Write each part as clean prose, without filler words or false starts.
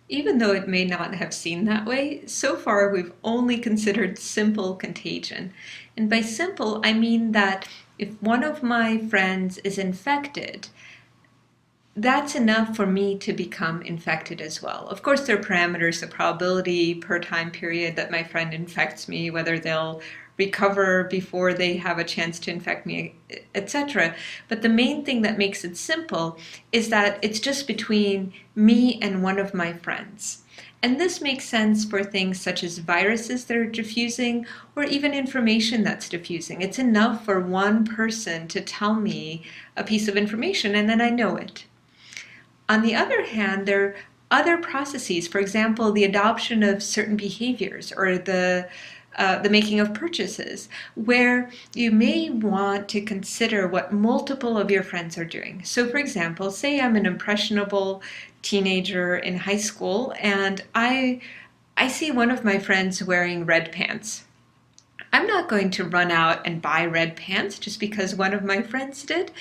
Even though it may not have seemed that way, so far we've only considered simple contagion. And by simple, I mean that if one of my friends is infected, that's enough for me to become infected as well. Of course, there are parameters, the probability per time period that my friend infects me, whether they'll recover before they have a chance to infect me, etc. But the main thing that makes it simple is that it's just between me and one of my friends. And this makes sense for things such as viruses that are diffusing or even information that's diffusing. It's enough for one person to tell me a piece of information and then I know it. On the other hand, there are other processes, for example, the adoption of certain behaviors or the making of purchases, where you may want to consider what multiple of your friends are doing. So for example, say I'm an impressionable teenager in high school and I see one of my friends wearing red pants. I'm not going to run out and buy red pants just because one of my friends did.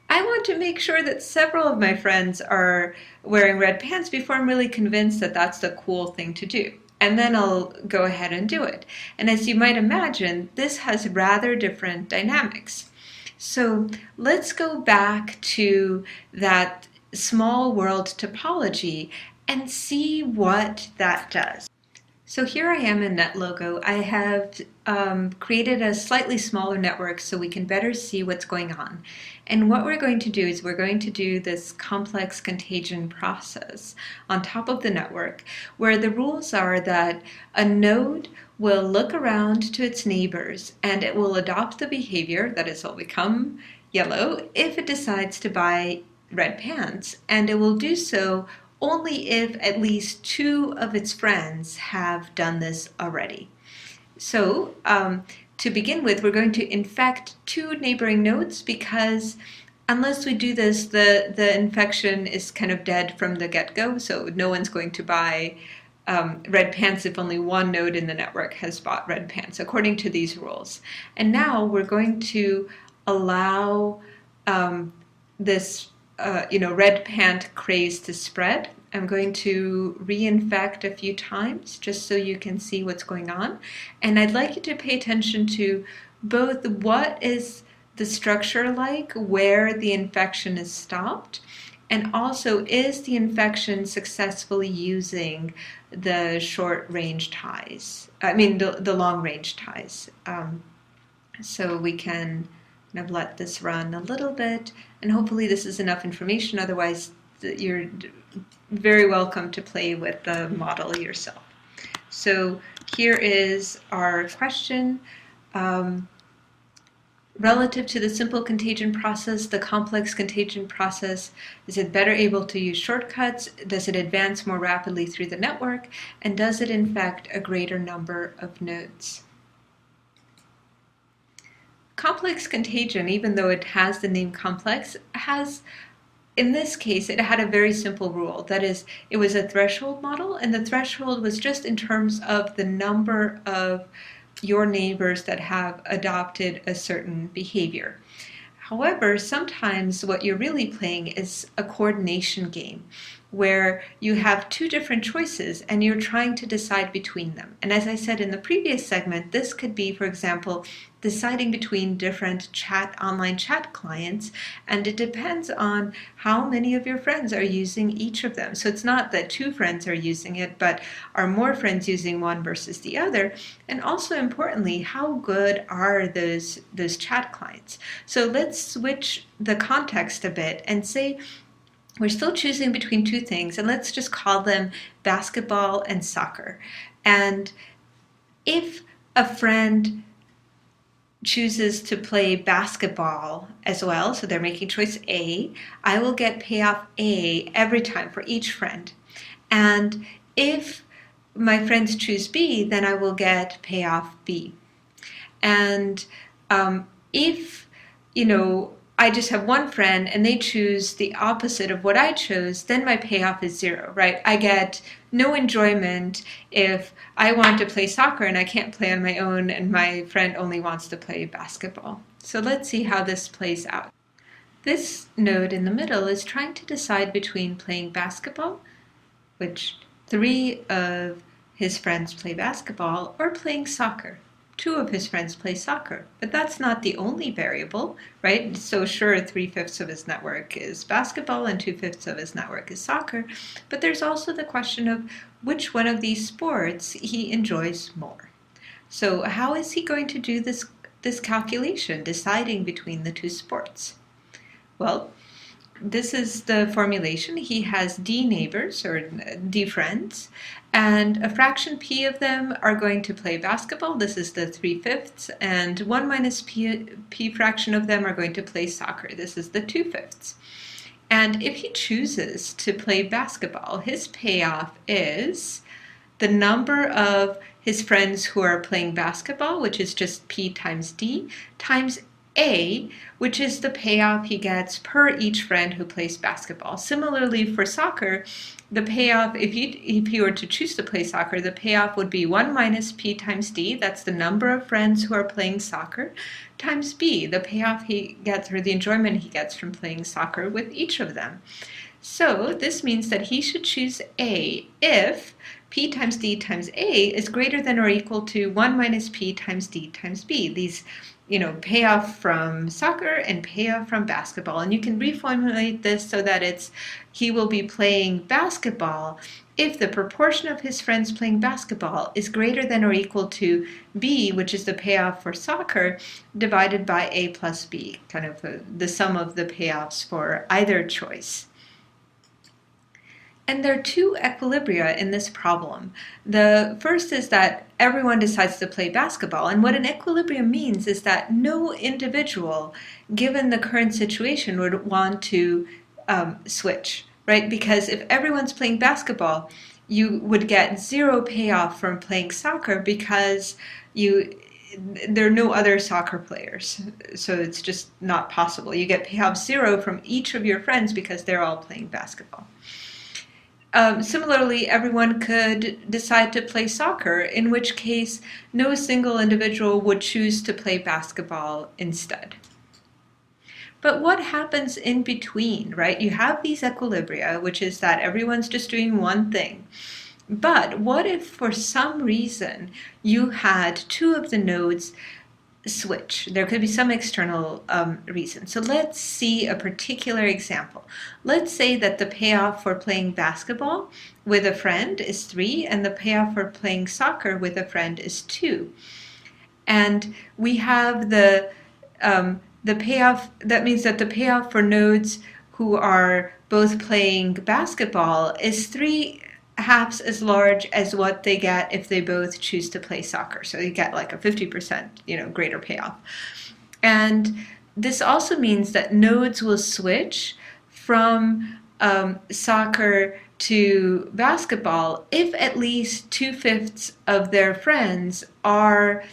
I want to make sure that several of my friends are wearing red pants before I'm really convinced that that's the cool thing to do. And then I'll go ahead and do it. And as you might imagine, this has rather different dynamics. So let's go back to that small world topology and see what that does. So here I am in NetLogo. I have created a slightly smaller network so we can better see what's going on. And what we're going to do is we're going to do this complex contagion process on top of the network, where the rules are that a node will look around to its neighbors and it will adopt the behavior, that is, it will become yellow, if it decides to buy red pants. And it will do so only if at least two of its friends have done this already. So to begin with, we're going to infect two neighboring nodes because unless we do this, the infection is kind of dead from the get-go. So no one's going to buy red pants if only one node in the network has bought red pants, according to these rules. And now we're going to allow this red pant craze to spread. I'm going to reinfect a few times just so you can see what's going on. And I'd like you to pay attention to both what is the structure like, where the infection is stopped, and also is the infection successfully using the short-range ties, the long-range ties. So we can kind of let this run a little bit, and hopefully this is enough information. Otherwise, you're very welcome to play with the model yourself. So here is our question. Relative to the simple contagion process, the complex contagion process, is it better able to use shortcuts? Does it advance more rapidly through the network? And does it infect a greater number of nodes? Complex contagion, even though it has the name complex, in this case, it had a very simple rule. That is, it was a threshold model, and the threshold was just in terms of the number of your neighbors that have adopted a certain behavior. However, sometimes what you're really playing is a coordination game where you have two different choices and you're trying to decide between them. And as I said in the previous segment, this could be, for example, deciding between different online chat clients, and it depends on how many of your friends are using each of them. So it's not that two friends are using it, but are more friends using one versus the other? And also importantly, how good are those chat clients? So let's switch the context a bit and say we're still choosing between two things, and let's just call them basketball and soccer. And if a friend chooses to play basketball as well, so they're making choice A, I will get payoff A every time for each friend. And if my friends choose B, then I will get payoff B. And if, I just have one friend and they choose the opposite of what I chose, then my payoff is 0, right? I get no enjoyment if I want to play soccer and I can't play on my own and my friend only wants to play basketball. So let's see how this plays out. This node in the middle is trying to decide between playing basketball, which 3 of his friends play basketball or playing soccer. 2 of his friends play soccer, but that's not the only variable, right? So sure, 3/5 of his network is basketball and 2/5 of his network is soccer, but there's also the question of which one of these sports he enjoys more. So how is he going to do this calculation, deciding between the two sports? Well, this is the formulation. He has D neighbors, or D friends, and a fraction P of them are going to play basketball. This is the 3/5, and 1 minus P fraction of them are going to play soccer. This is the 2/5. And if he chooses to play basketball, his payoff is the number of his friends who are playing basketball, which is just P times D, times A, which is the payoff he gets per each friend who plays basketball. Similarly, for soccer, the payoff, if he were to choose to play soccer, the payoff would be 1 minus P times D, that's the number of friends who are playing soccer, times B, the payoff he gets, or the enjoyment he gets from playing soccer with each of them. So this means that he should choose A if P times D times A is greater than or equal to 1 minus P times D times B. These payoff from soccer and payoff from basketball. And you can reformulate this so that he will be playing basketball if the proportion of his friends playing basketball is greater than or equal to B, which is the payoff for soccer, divided by A plus B, kind of the sum of the payoffs for either choice. And there are 2 equilibria in this problem. The first is that everyone decides to play basketball, and what an equilibrium means is that no individual, given the current situation, would want to switch, right? Because if everyone's playing basketball, you would get 0 payoff from playing soccer because there are no other soccer players, so it's just not possible. You get payoff 0 from each of your friends because they're all playing basketball. Similarly, everyone could decide to play soccer, in which case no single individual would choose to play basketball instead. But what happens in between, right? You have these equilibria, which is that everyone's just doing one thing. But what if for some reason you had 2 of the nodes switch? There could be some external reason. So let's see a particular example. Let's say that the payoff for playing basketball with a friend is 3 and the payoff for playing soccer with a friend is 2. And we have the payoff, that means that the payoff for nodes who are both playing basketball is 3/2 as large as what they get if they both choose to play soccer. So you get like a 50% greater payoff. And this also means that nodes will switch from soccer to basketball if at least 2/5 of their friends are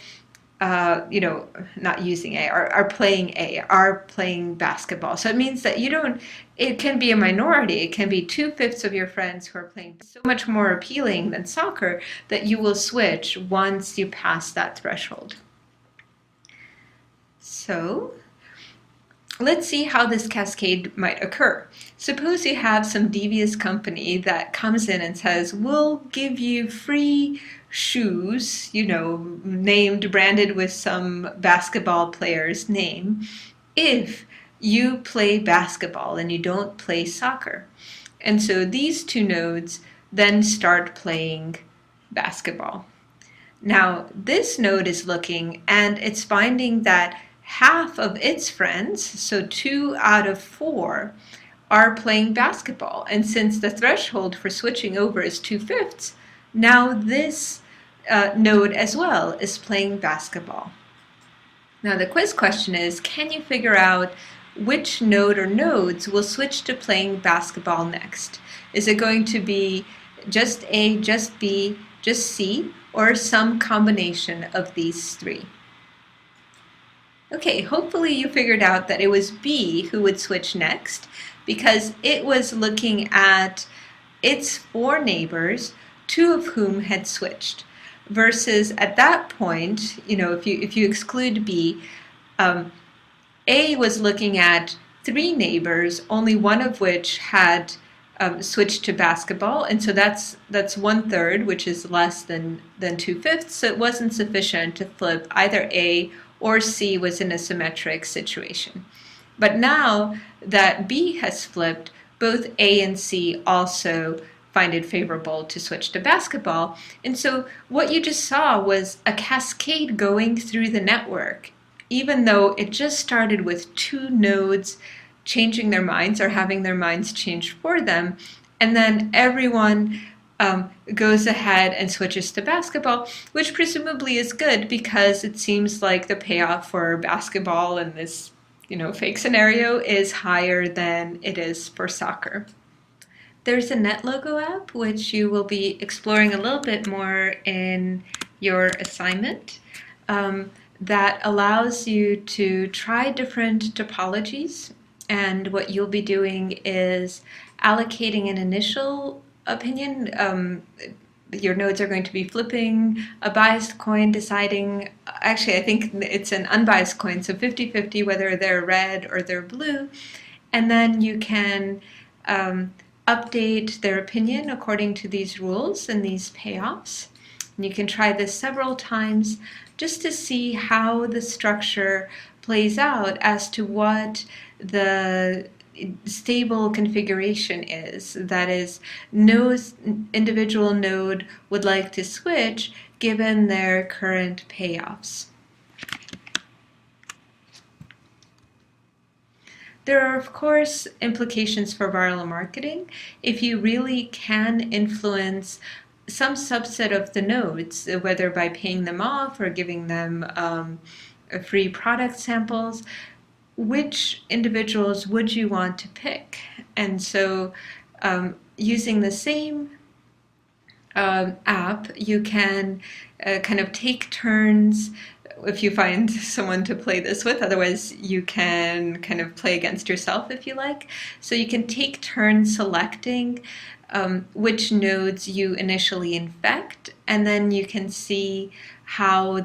not using A, are playing basketball. So it means that it can be a minority. It can be 2/5 of your friends who are playing, so much more appealing than soccer that you will switch once you pass that threshold. So let's see how this cascade might occur. Suppose you have some devious company that comes in and says, we'll give you free shoes, branded with some basketball player's name, if you play basketball and you don't play soccer. And so these 2 nodes then start playing basketball. Now, this node is looking and it's finding that half of its friends, so 2 out of 4, are playing basketball. And since the threshold for switching over is 2/5, now this node as well is playing basketball. Now the quiz question is, can you figure out which node or nodes will switch to playing basketball next? Is it going to be just A, just B, just C, or some combination of these 3? Okay, hopefully you figured out that it was B who would switch next because it was looking at its 4 neighbors, 2 of whom had switched. Versus at that point, if you exclude B, A was looking at 3 neighbors, only one of which had switched to basketball, and so that's 1/3, which is less than 2/5. So it wasn't sufficient to flip either A or C was in a symmetric situation. But now that B has flipped, both A and C also find it favorable to switch to basketball. And so what you just saw was a cascade going through the network, even though it just started with two nodes changing their minds or having their minds changed for them. And then everyone goes ahead and switches to basketball, which presumably is good because it seems like the payoff for basketball in this fake scenario is higher than it is for soccer. There's a NetLogo app, which you will be exploring a little bit more in your assignment, that allows you to try different topologies. And what you'll be doing is allocating an initial opinion. Your nodes are going to be flipping a biased coin, deciding, actually I think it's an unbiased coin, so 50-50 whether they're red or they're blue. And then you can update their opinion according to these rules and these payoffs. And you can try this several times just to see how the structure plays out as to what the stable configuration is. That is, no individual node would like to switch given their current payoffs. There are, of course, implications for viral marketing. If you really can influence some subset of the nodes, whether by paying them off or giving them free product samples, which individuals would you want to pick? And so using the same app, you can kind of take turns if you find someone to play this with. Otherwise, you can kind of play against yourself if you like. So you can take turns selecting which nodes you initially infect, and then you can see how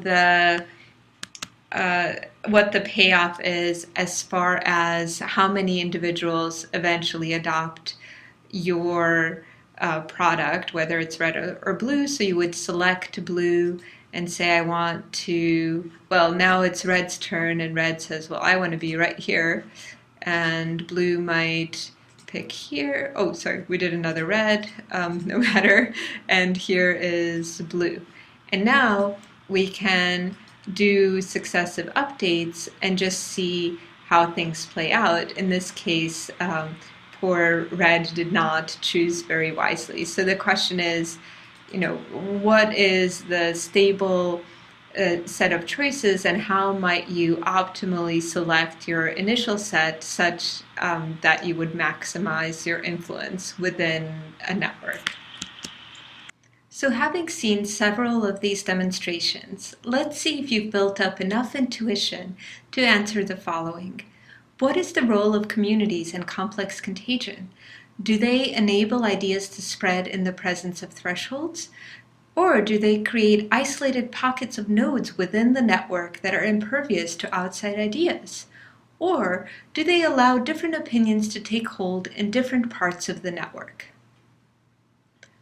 what the payoff is as far as how many individuals eventually adopt your product, whether it's red or blue. So you would select blue and say, I want to, well, now it's red's turn, and red says, well, I want to be right here. And blue might pick here. Oh, sorry, we did another red, no matter. And here is blue. And now we can do successive updates and just see how things play out. In this case, poor red did not choose very wisely. So the question is, what is the stable set of choices, and how might you optimally select your initial set such that you would maximize your influence within a network? So having seen several of these demonstrations, let's see if you've built up enough intuition to answer the following. What is the role of communities in complex contagion? Do they enable ideas to spread in the presence of thresholds? Or do they create isolated pockets of nodes within the network that are impervious to outside ideas? Or do they allow different opinions to take hold in different parts of the network?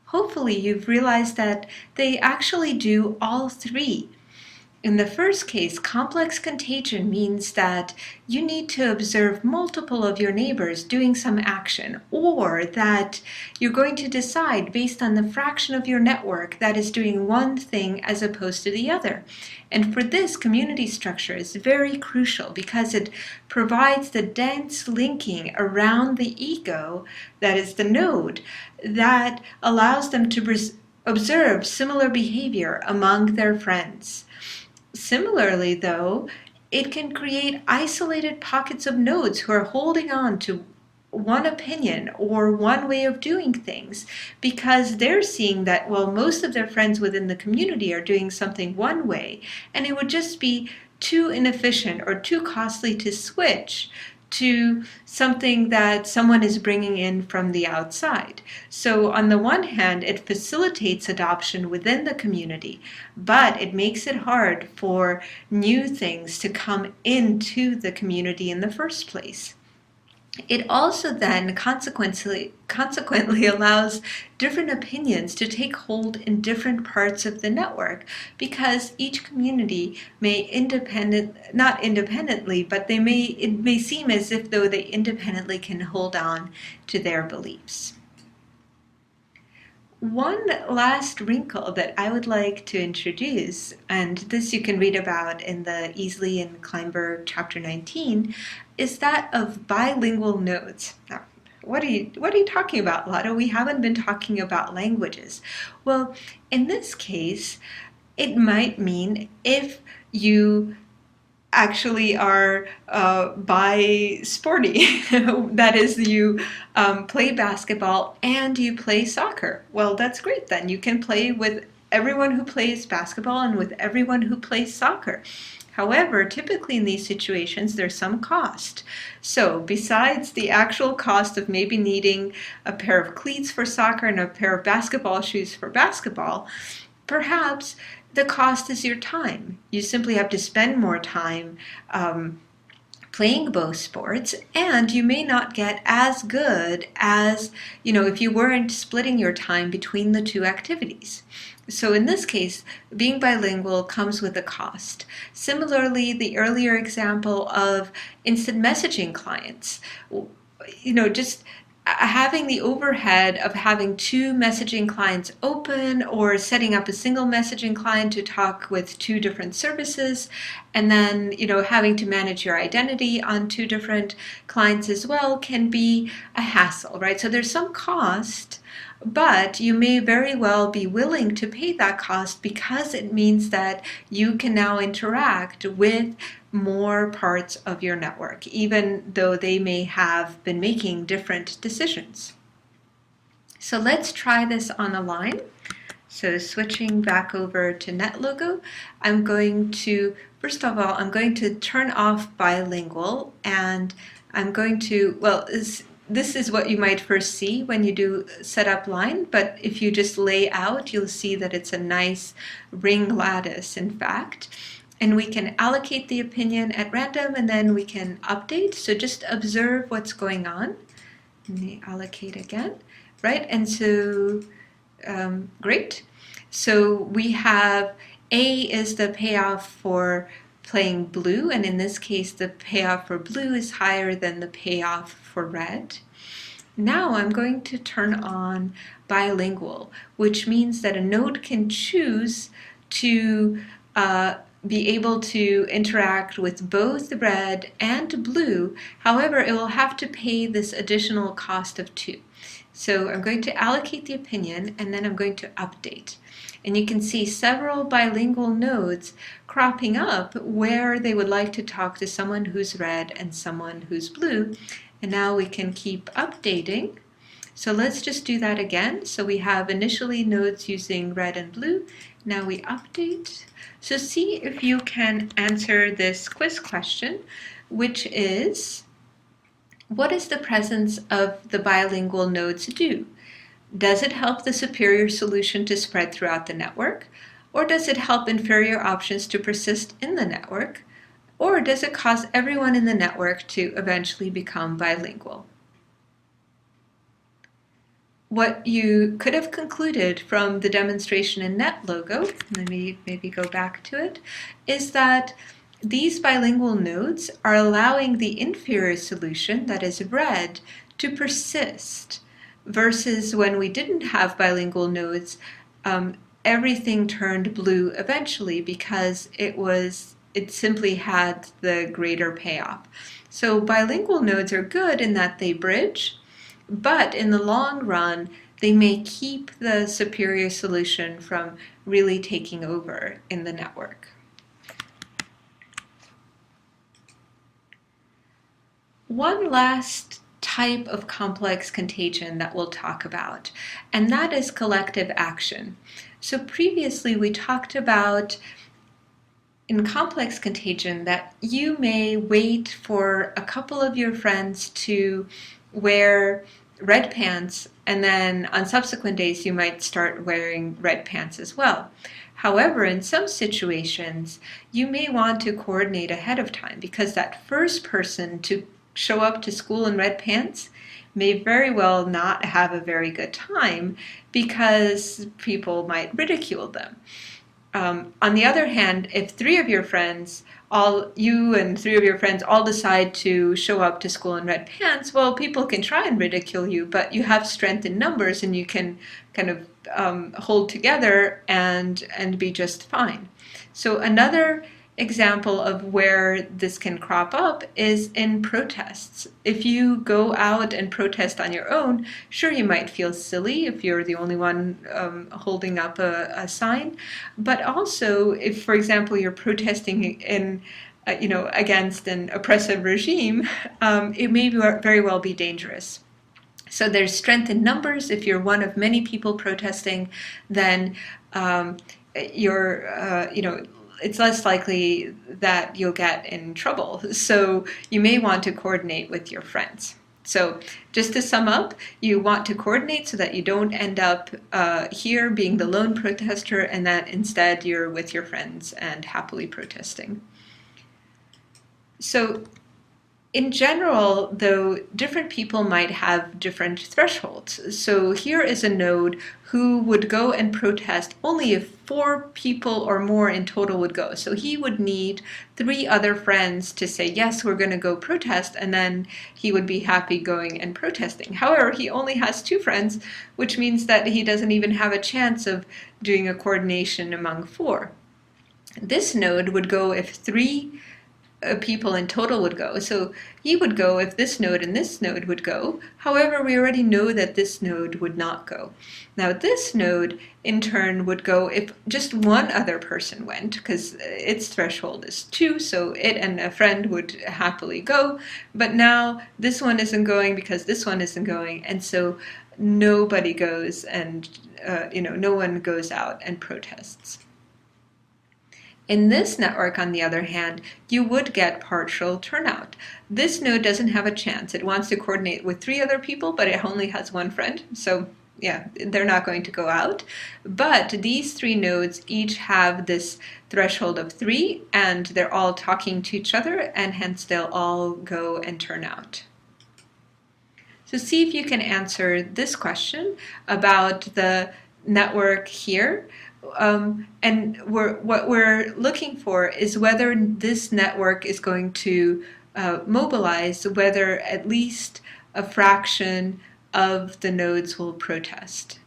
Hopefully you've realized that they actually do all three. In the first case, complex contagion means that you need to observe multiple of your neighbors doing some action, or that you're going to decide based on the fraction of your network that is doing one thing as opposed to the other. And for this, community structure is very crucial because it provides the dense linking around the ego, that is the node, that allows them to observe similar behavior among their friends. Similarly, though, it can create isolated pockets of nodes who are holding on to one opinion or one way of doing things because they're seeing that, well, most of their friends within the community are doing something one way, and it would just be too inefficient or too costly to switch to something that someone is bringing in from the outside. So on the one hand, it facilitates adoption within the community, but it makes it hard for new things to come into the community in the first place. It also then consequently allows different opinions to take hold in different parts of the network, because each community may not independently, but it may seem as if though they independently can hold on to their beliefs. One last wrinkle that I would like to introduce, and this you can read about in the Easley and Kleinberg chapter 19, is that of bilingual nodes. Now, what are you talking about, Lotto? We haven't been talking about languages. Well, in this case, it might mean if you actually are by sporty. That is, you play basketball and you play soccer. Well, that's great then. You can play with everyone who plays basketball and with everyone who plays soccer. However, typically in these situations, there's some cost. So besides the actual cost of maybe needing a pair of cleats for soccer and a pair of basketball shoes for basketball, perhaps the cost is your time. You simply have to spend more time playing both sports, and you may not get as good as, if you weren't splitting your time between the two activities. So in this case, being bilingual comes with a cost. Similarly, the earlier example of instant messaging clients, just having the overhead of having two messaging clients open, or setting up a single messaging client to talk with two different services, and then having to manage your identity on two different clients as well, can be a hassle, right? So there's some cost, but you may very well be willing to pay that cost because it means that you can now interact with more parts of your network, even though they may have been making different decisions. So let's try this on a line. So switching back over to NetLogo, I'm going to turn off bilingual, and I'm going to, this is what you might first see when you do setup line, but if you just lay out, you'll see that it's a nice ring lattice, in fact. And we can allocate the opinion at random, and then we can update. So just observe what's going on. Let me allocate again, right? And so, great. So we have A is the payoff for playing blue, and in this case, the payoff for blue is higher than the payoff for red. Now I'm going to turn on bilingual, which means that a node can choose to be able to interact with both red and blue. However, it will have to pay this additional cost of 2. So I'm going to allocate the opinion, and then I'm going to update. And you can see several bilingual nodes cropping up where they would like to talk to someone who's red and someone who's blue. And now we can keep updating. So let's just do that again. So we have initially nodes using red and blue. Now we update. So see if you can answer this quiz question, which is, what does the presence of the bilingual nodes do? Does it help the superior solution to spread throughout the network? Or does it help inferior options to persist in the network? Or does it cause everyone in the network to eventually become bilingual? What you could have concluded from the demonstration in NetLogo, let me maybe go back to it, is that these bilingual nodes are allowing the inferior solution, that is red, to persist, versus when we didn't have bilingual nodes, everything turned blue eventually because it simply had the greater payoff. So bilingual nodes are good in that they bridge, but in the long run, they may keep the superior solution from really taking over in the network. One last type of complex contagion that we'll talk about, and that is collective action. So previously we talked about in complex contagion that you may wait for a couple of your friends to wear red pants, and then on subsequent days you might start wearing red pants as well. However, in some situations, you may want to coordinate ahead of time, because that first person to show up to school in red pants may very well not have a very good time because people might ridicule them. On the other hand, if you and three of your friends all decide to show up to school in red pants, well, people can try and ridicule you, but you have strength in numbers and you can kind of hold together and be just fine. So another example of where this can crop up is in protests. If you go out and protest on your own, sure, you might feel silly if you're the only one holding up a sign, but also if, for example, you're protesting in against an oppressive regime, it may very well be dangerous. So there's strength in numbers. If you're one of many people protesting, then it's less likely that you'll get in trouble. So you may want to coordinate with your friends. So just to sum up, you want to coordinate so that you don't end up here being the lone protester, and that instead you're with your friends and happily protesting. So in general, though, different people might have different thresholds. So here is a node who would go and protest only if 4 people or more in total would go. So he would need 3 other friends to say, yes, we're going to go protest, and then he would be happy going and protesting. However, he only has 2 friends, which means that he doesn't even have a chance of doing a coordination among 4. This node would go if 3 people in total would go. So he would go if this node and this node would go. However, we already know that this node would not go. Now this node in turn would go if just one other person went, because its threshold is 2, so it and a friend would happily go. But now this one isn't going because this one isn't going, and so nobody goes, and no one goes out and protests. In this network, on the other hand, you would get partial turnout. This node doesn't have a chance. It wants to coordinate with 3 other people, but it only has 1 friend. So yeah, they're not going to go out. But these 3 nodes each have this threshold of 3, and they're all talking to each other, and hence they'll all go and turn out. So see if you can answer this question about the network here. And what we're looking for is whether this network is going to mobilize, whether at least a fraction of the nodes will protest.